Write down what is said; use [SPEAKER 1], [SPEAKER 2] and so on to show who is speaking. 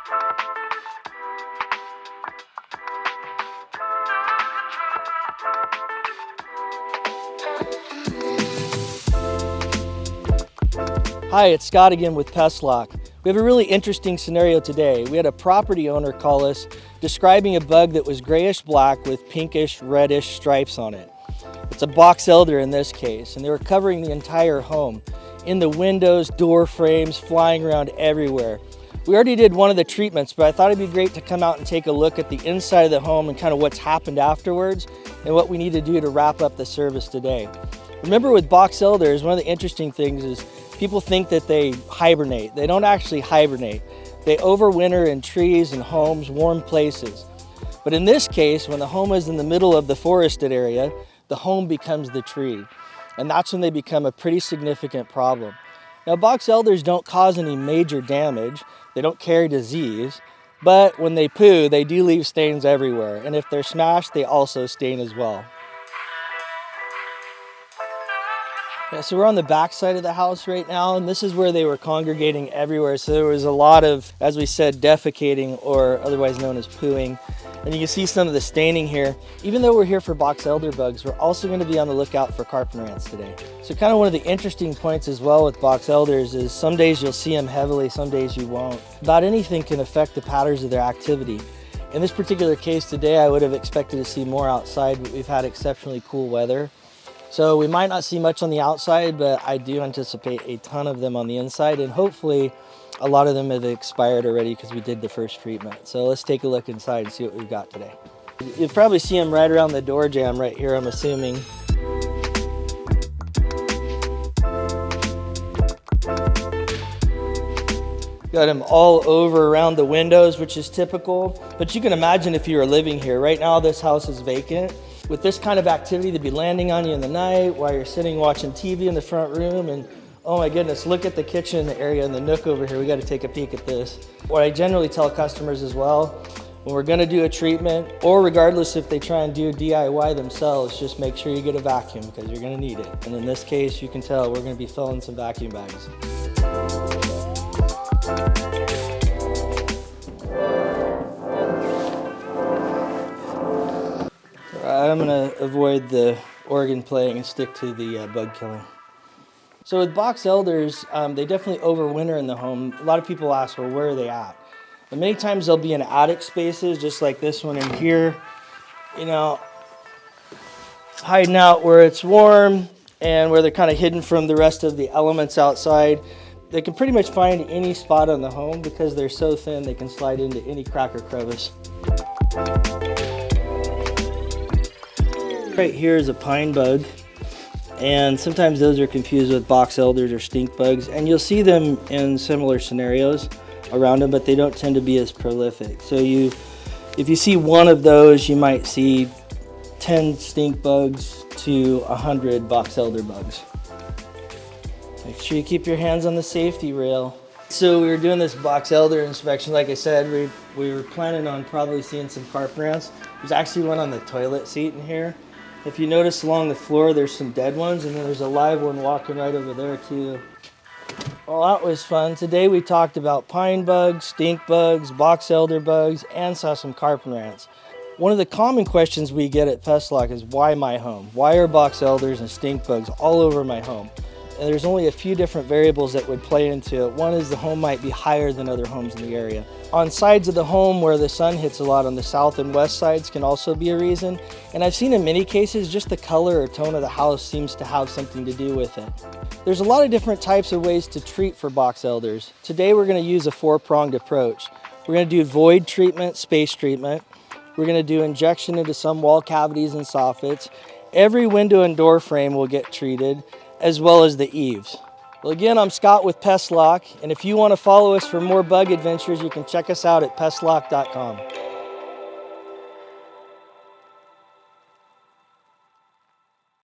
[SPEAKER 1] Hi, it's Scott again with Pest Lock. We have a really interesting scenario today. We had a property owner call us describing a bug that was grayish-black with pinkish-reddish stripes on it. It's a Boxelder in this case, and they were covering the entire home. In the windows, door frames, flying around everywhere. We already did one of the treatments, but I thought it'd be great to come out and take a look at the inside of the home and kind of what's happened afterwards and what we need to do to wrap up the service today. Remember, with Boxelders, one of the interesting things is people think that they hibernate. They don't actually hibernate. They overwinter in trees and homes, warm places. But in this case, when the home is in the middle of the forested area, the home becomes the tree. And that's when they become a pretty significant problem. Now, Boxelders don't cause any major damage. They don't carry disease. But when they poo, they do leave stains everywhere. And if they're smashed, they also stain as well. Yeah, so we're on the back side of the house right now, and this is where they were congregating everywhere. So there was a lot of, as we said, defecating, or otherwise known as pooing. And you can see some of the staining here. Even though we're here for Boxelder bugs, we're also going to be on the lookout for carpenter ants today. So kind of one of the interesting points as well with Boxelders is some days you'll see them heavily, some days you won't. About anything can affect the patterns of their activity. In this particular case today, I would have expected to see more outside, but we've had exceptionally cool weather. So we might not see much on the outside, but I do anticipate a ton of them on the inside, and hopefully a lot of them have expired already because we did the first treatment. So let's take a look inside and see what we've got today. You'll probably see them right around the door jamb right here, I'm assuming. Got them all over around the windows, which is typical. But you can imagine if you were living here. Right now this house is vacant. With this kind of activity, they'd be landing on you in the night while you're sitting watching TV in the front room, and oh my goodness, look at the kitchen area and the nook over here. We got to take a peek at this. What I generally tell customers as well, when we're going to do a treatment, or regardless if they try and do DIY themselves, just make sure you get a vacuum because you're going to need it. And in this case, you can tell we're going to be filling some vacuum bags. I'm going to avoid the organ playing and stick to the bug killing. So with Boxelders, they definitely overwinter in the home. A lot of people ask, well, where are they at? And many times they'll be in attic spaces, just like this one in here, you know, hiding out where it's warm and where they're kind of hidden from the rest of the elements outside. They can pretty much find any spot on the home because they're so thin they can slide into any crack or crevice. Right here is a pine bug, and sometimes those are confused with Boxelders or stink bugs, and you'll see them in similar scenarios around them, but they don't tend to be as prolific. So if you see one of those, you might see 10 stink bugs to 100 Boxelder bugs. Make sure you keep your hands on the safety rail. So we were doing this Boxelder inspection. Like I said, we were planning on probably seeing some carpenter ants. There's actually one on the toilet seat in here. If you notice along the floor, there's some dead ones, and then there's a live one walking right over there too. Well, that was fun. Today we talked about pine bugs, stink bugs, Boxelder bugs, and saw some carpenter ants. One of the common questions we get at Pest Lock is, why my home? Why are Boxelders and stink bugs all over my home? And there's only a few different variables that would play into it. One is the home might be higher than other homes in the area. On sides of the home where the sun hits a lot on the south and west sides can also be a reason. And I've seen in many cases just the color or tone of the house seems to have something to do with it. There's a lot of different types of ways to treat for Boxelders. Today we're going to use a four-pronged approach. We're going to do void treatment, space treatment. We're going to do injection into some wall cavities and soffits. Every window and door frame will get treated, as well as the eaves. Well, again, I'm Scott with Pest Lock, and if you want to follow us for more bug adventures, you can check us out at pestlock.com.